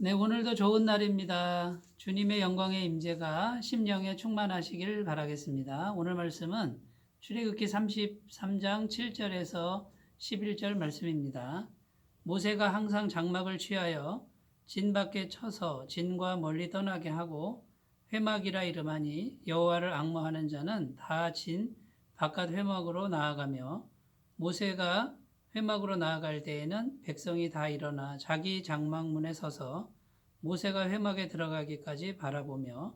네, 오늘도 좋은 날입니다. 주님의 영광의 임재가 심령에 충만하시길 바라겠습니다. 오늘 말씀은 출애굽기 33장 7절에서 11절 말씀입니다. 모세가 항상 장막을 취하여 진 밖에 쳐서 진과 멀리 떠나게 하고 회막이라 이름하니 여호와를 앙모하는 자는 다 진 바깥 회막으로 나아가며 모세가 회막으로 나아갈 때에는 백성이 다 일어나 자기 장막문에 서서 모세가 회막에 들어가기까지 바라보며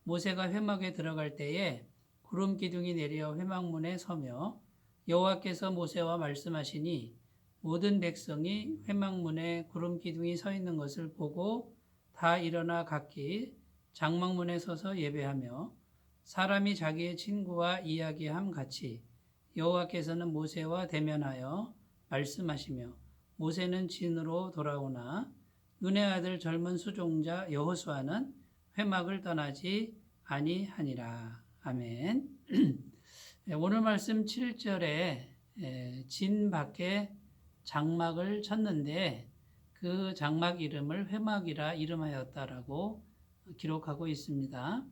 모세가 회막에 들어갈 때에 구름 기둥이 내려 회막문에 서며 여호와께서 모세와 말씀하시니 모든 백성이 회막문에 구름 기둥이 서 있는 것을 보고 다 일어나 각기 장막문에 서서 예배하며 사람이 자기의 친구와 이야기함 같이 여호와께서는 모세와 대면하여 말씀하시며 모세는 진으로 돌아오나 눈의 아들 젊은 수종자 여호수아는 회막을 떠나지 아니하니라. 아멘. 오늘 말씀 7절에 진 밖에 장막을 쳤는데 그 장막 이름을 회막이라 이름하였다라고 기록하고 있습니다.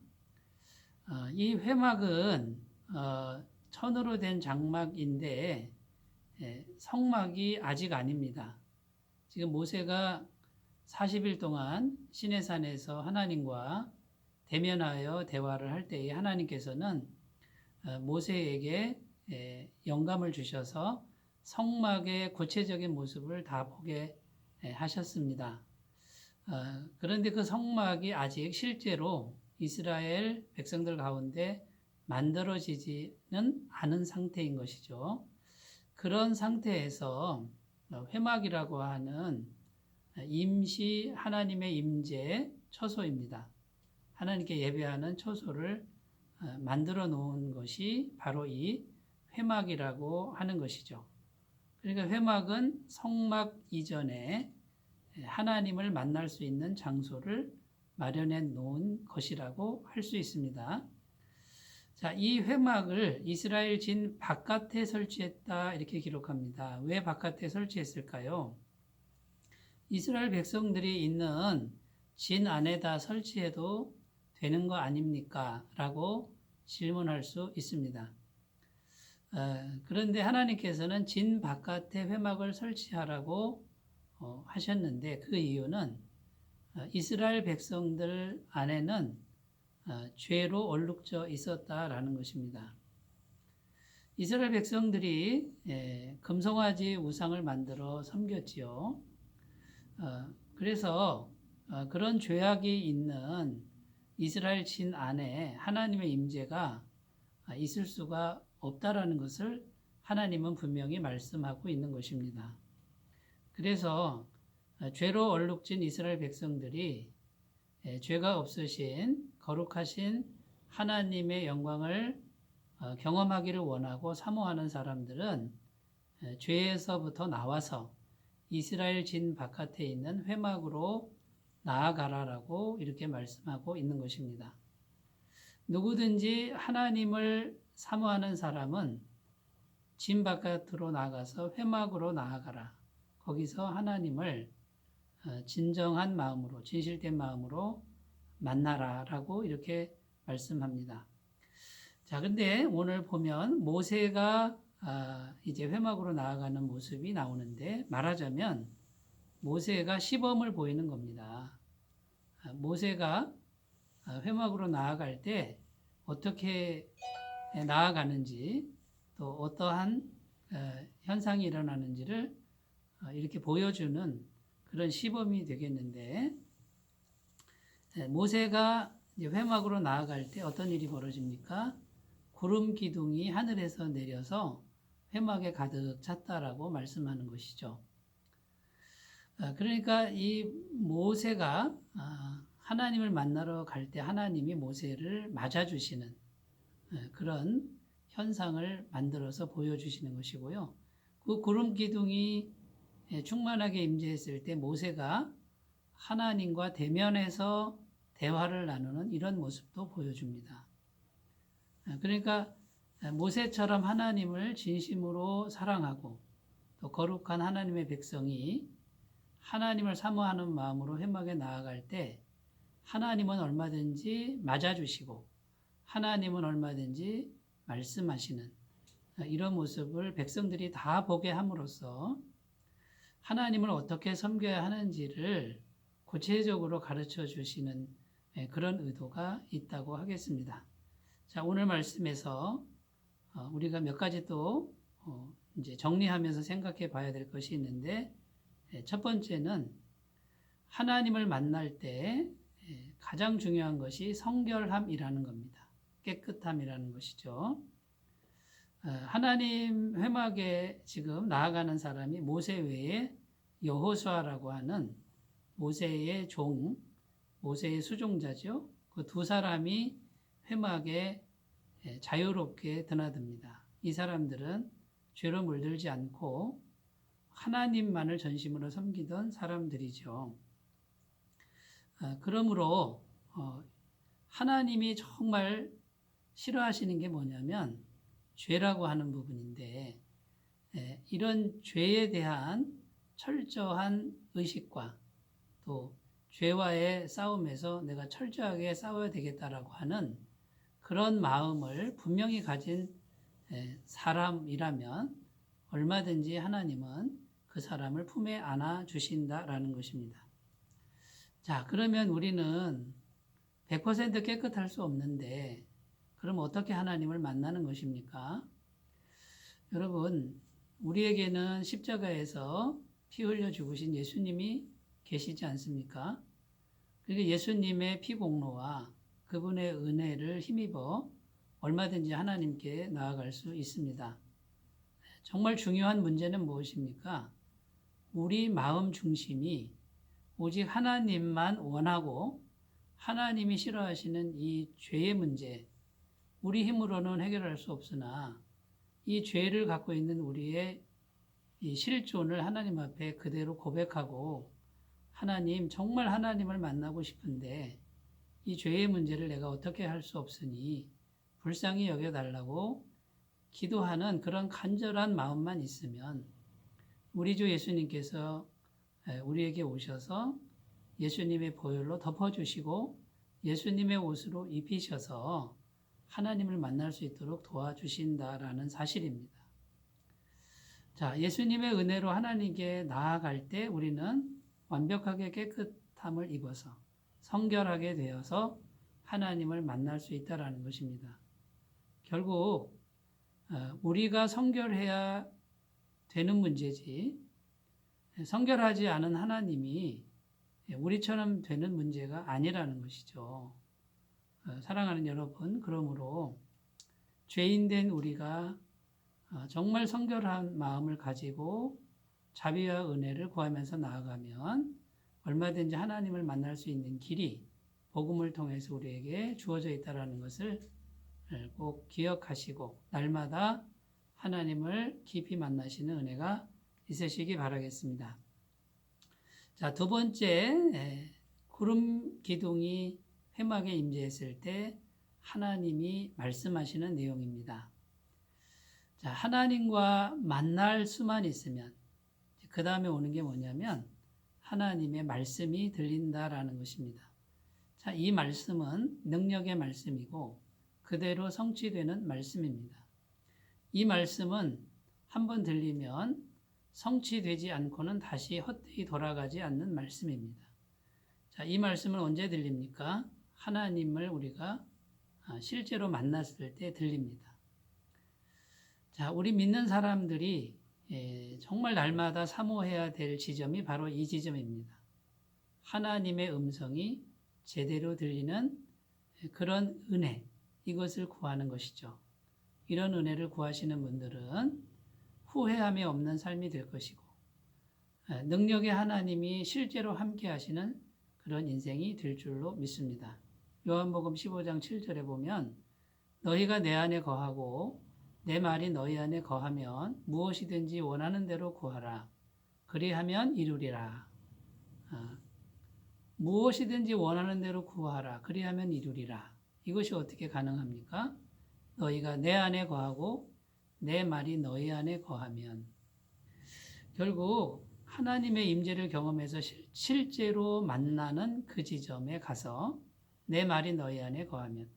이 회막은 천으로 된 장막인데 성막이 아직 아닙니다. 지금 모세가 40일 동안 시내산에서 하나님과 대면하여 대화를 할 때에 하나님께서는 모세에게 영감을 주셔서 성막의 구체적인 모습을 다 보게 하셨습니다. 그런데 그 성막이 아직 실제로 이스라엘 백성들 가운데 만들어지지는 않은 상태인 것이죠. 그런 상태에서 회막이라고 하는 임시 하나님의 임재 처소입니다. 하나님께 예배하는 처소를 만들어 놓은 것이 바로 이 회막이라고 하는 것이죠. 그러니까 회막은 성막 이전에 하나님을 만날 수 있는 장소를 마련해 놓은 것이라고 할 수 있습니다. 자, 이 회막을 이스라엘 진 바깥에 설치했다 이렇게 기록합니다. 왜 바깥에 설치했을까요? 이스라엘 백성들이 있는 진 안에다 설치해도 되는 거 아닙니까? 라고 질문할 수 있습니다. 그런데 하나님께서는 진 바깥에 회막을 설치하라고 하셨는데 그 이유는 이스라엘 백성들 안에는 죄로 얼룩져 있었다라는 것입니다. 이스라엘 백성들이 금송아지 우상을 만들어 섬겼지요. 그래서 그런 죄악이 있는 이스라엘 진 안에 하나님의 임재가 있을 수가 없다라는 것을 하나님은 분명히 말씀하고 있는 것입니다. 그래서 죄로 얼룩진 이스라엘 백성들이 죄가 없으신 거룩하신 하나님의 영광을 경험하기를 원하고 사모하는 사람들은 죄에서부터 나와서 이스라엘 진 바깥에 있는 회막으로 나아가라라고 이렇게 말씀하고 있는 것입니다. 누구든지 하나님을 사모하는 사람은 진 바깥으로 나가서 회막으로 나아가라. 거기서 하나님을 진정한 마음으로, 진실된 마음으로 만나라라고 이렇게 말씀합니다. 자, 근데 오늘 보면 모세가 이제 회막으로 나아가는 모습이 나오는데 말하자면 모세가 시범을 보이는 겁니다. 모세가 회막으로 나아갈 때 어떻게 나아가는지 또 어떠한 현상이 일어나는지를 이렇게 보여주는 그런 시범이 되겠는데 모세가 회막으로 나아갈 때 어떤 일이 벌어집니까? 구름 기둥이 하늘에서 내려서 회막에 가득 찼다라고 말씀하는 것이죠. 그러니까 이 모세가 하나님을 만나러 갈 때 하나님이 모세를 맞아주시는 그런 현상을 만들어서 보여주시는 것이고요. 그 구름 기둥이 충만하게 임재했을 때 모세가 하나님과 대면해서 대화를 나누는 이런 모습도 보여줍니다. 그러니까 모세처럼 하나님을 진심으로 사랑하고 또 거룩한 하나님의 백성이 하나님을 사모하는 마음으로 회막에 나아갈 때 하나님은 얼마든지 맞아주시고 하나님은 얼마든지 말씀하시는 이런 모습을 백성들이 다 보게 함으로써 하나님을 어떻게 섬겨야 하는지를 구체적으로 가르쳐 주시는 그런 의도가 있다고 하겠습니다. 자, 오늘 말씀에서 우리가 몇 가지 또 이제 정리하면서 생각해 봐야 될 것이 있는데, 첫 번째는 하나님을 만날 때 가장 중요한 것이 성결함이라는 겁니다. 깨끗함이라는 것이죠. 하나님 회막에 지금 나아가는 사람이 모세 외에 여호수아라고 하는 모세의 종, 모세의 수종자죠. 그 두 사람이 회막에 자유롭게 드나듭니다. 이 사람들은 죄로 물들지 않고 하나님만을 전심으로 섬기던 사람들이죠. 그러므로 하나님이 정말 싫어하시는 게 뭐냐면 죄라고 하는 부분인데, 이런 죄에 대한 철저한 의식과 또 죄와의 싸움에서 내가 철저하게 싸워야 되겠다라고 하는 그런 마음을 분명히 가진 사람이라면 얼마든지 하나님은 그 사람을 품에 안아 주신다라는 것입니다. 자, 그러면 우리는 100% 깨끗할 수 없는데 그럼 어떻게 하나님을 만나는 것입니까? 여러분, 우리에게는 십자가에서 피 흘려 죽으신 예수님이 계시지 않습니까? 그러니까 예수님의 피 공로와 그분의 은혜를 힘입어 얼마든지 하나님께 나아갈 수 있습니다. 정말 중요한 문제는 무엇입니까? 우리 마음 중심이 오직 하나님만 원하고 하나님이 싫어하시는 이 죄의 문제, 우리 힘으로는 해결할 수 없으나 이 죄를 갖고 있는 우리의 이 실존을 하나님 앞에 그대로 고백하고, 하나님, 정말 하나님을 만나고 싶은데 이 죄의 문제를 내가 어떻게 할 수 없으니 불쌍히 여겨달라고 기도하는 그런 간절한 마음만 있으면 우리 주 예수님께서 우리에게 오셔서 예수님의 보혈로 덮어주시고 예수님의 옷으로 입히셔서 하나님을 만날 수 있도록 도와주신다라는 사실입니다. 자, 예수님의 은혜로 하나님께 나아갈 때 우리는 완벽하게 깨끗함을 입어서 성결하게 되어서 하나님을 만날 수 있다라는 것입니다. 결국 우리가 성결해야 되는 문제지 성결하지 않은 하나님이 우리처럼 되는 문제가 아니라는 것이죠. 사랑하는 여러분, 그러므로 죄인된 우리가 정말 성결한 마음을 가지고 자비와 은혜를 구하면서 나아가면 얼마든지 하나님을 만날 수 있는 길이 복음을 통해서 우리에게 주어져 있다는 것을 꼭 기억하시고 날마다 하나님을 깊이 만나시는 은혜가 있으시기 바라겠습니다. 자, 두 번째, 구름 기둥이 회막에 임재했을 때 하나님이 말씀하시는 내용입니다. 자, 하나님과 만날 수만 있으면 그 다음에 오는 게 뭐냐면 하나님의 말씀이 들린다라는 것입니다. 자, 이 말씀은 능력의 말씀이고 그대로 성취되는 말씀입니다. 이 말씀은 한번 들리면 성취되지 않고는 다시 헛되이 돌아가지 않는 말씀입니다. 자, 이 말씀은 언제 들립니까? 하나님을 우리가 실제로 만났을 때 들립니다. 자, 우리 믿는 사람들이 정말 날마다 사모해야 될 지점이 바로 이 지점입니다. 하나님의 음성이 제대로 들리는 그런 은혜, 이것을 구하는 것이죠. 이런 은혜를 구하시는 분들은 후회함이 없는 삶이 될 것이고 능력의 하나님이 실제로 함께 하시는 그런 인생이 될 줄로 믿습니다. 요한복음 15장 7절에 보면 너희가 내 안에 거하고 내 말이 너희 안에 거하면 무엇이든지 원하는 대로 구하라. 그리하면 이루리라. 무엇이든지 원하는 대로 구하라. 그리하면 이루리라. 이것이 어떻게 가능합니까? 너희가 내 안에 거하고 내 말이 너희 안에 거하면. 결국 하나님의 임재를 경험해서 실제로 만나는 그 지점에 가서 내 말이 너희 안에 거하면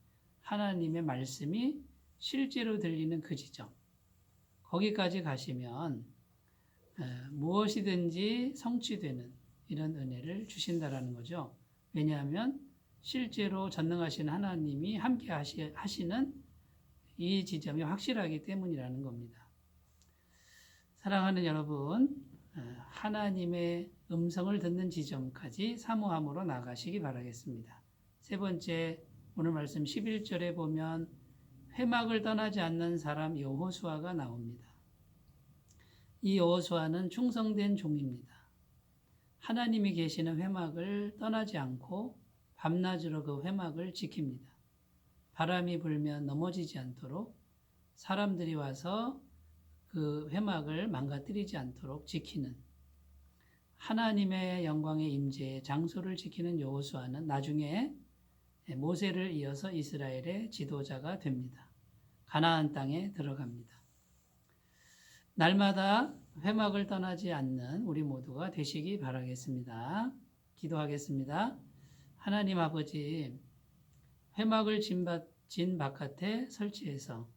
하나님의 말씀이 실제로 들리는 그 지점 거기까지 가시면 무엇이든지 성취되는 이런 은혜를 주신다라는 거죠. 왜냐하면 실제로 전능하신 하나님이 함께 하시는 이 지점이 확실하기 때문이라는 겁니다. 사랑하는 여러분, 하나님의 음성을 듣는 지점까지 사모함으로 나가시기 바라겠습니다. 세 번째, 오늘 말씀 11절에 보면 회막을 떠나지 않는 사람 여호수아가 나옵니다. 이 여호수아는 충성된 종입니다. 하나님이 계시는 회막을 떠나지 않고 밤낮으로 그 회막을 지킵니다. 바람이 불면 넘어지지 않도록 사람들이 와서 그 회막을 망가뜨리지 않도록 지키는 하나님의 영광의 임재의 장소를 지키는 여호수아는 나중에 모세를 이어서 이스라엘의 지도자가 됩니다. 가나안 땅에 들어갑니다. 날마다 회막을 떠나지 않는 우리 모두가 되시기 바라겠습니다. 기도하겠습니다. 하나님 아버지, 회막을 진 바깥에 설치해서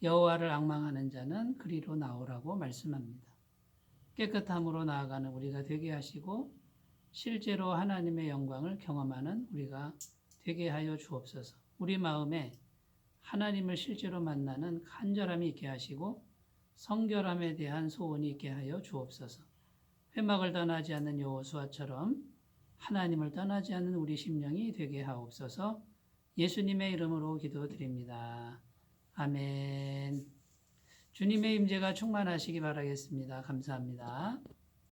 여호와를 앙망하는 자는 그리로 나오라고 말씀합니다. 깨끗함으로 나아가는 우리가 되게 하시고 실제로 하나님의 영광을 경험하는 우리가 되게 하여 주옵소서. 우리 마음에 하나님을 실제로 만나는 간절함이 있게 하시고 성결함에 대한 소원이 있게 하여 주옵소서. 회막을 떠나지 않는 여호수아처럼 하나님을 떠나지 않는 우리 심령이 되게 하옵소서. 예수님의 이름으로 기도드립니다. 아멘. 주님의 임재가 충만하시기 바라겠습니다. 감사합니다.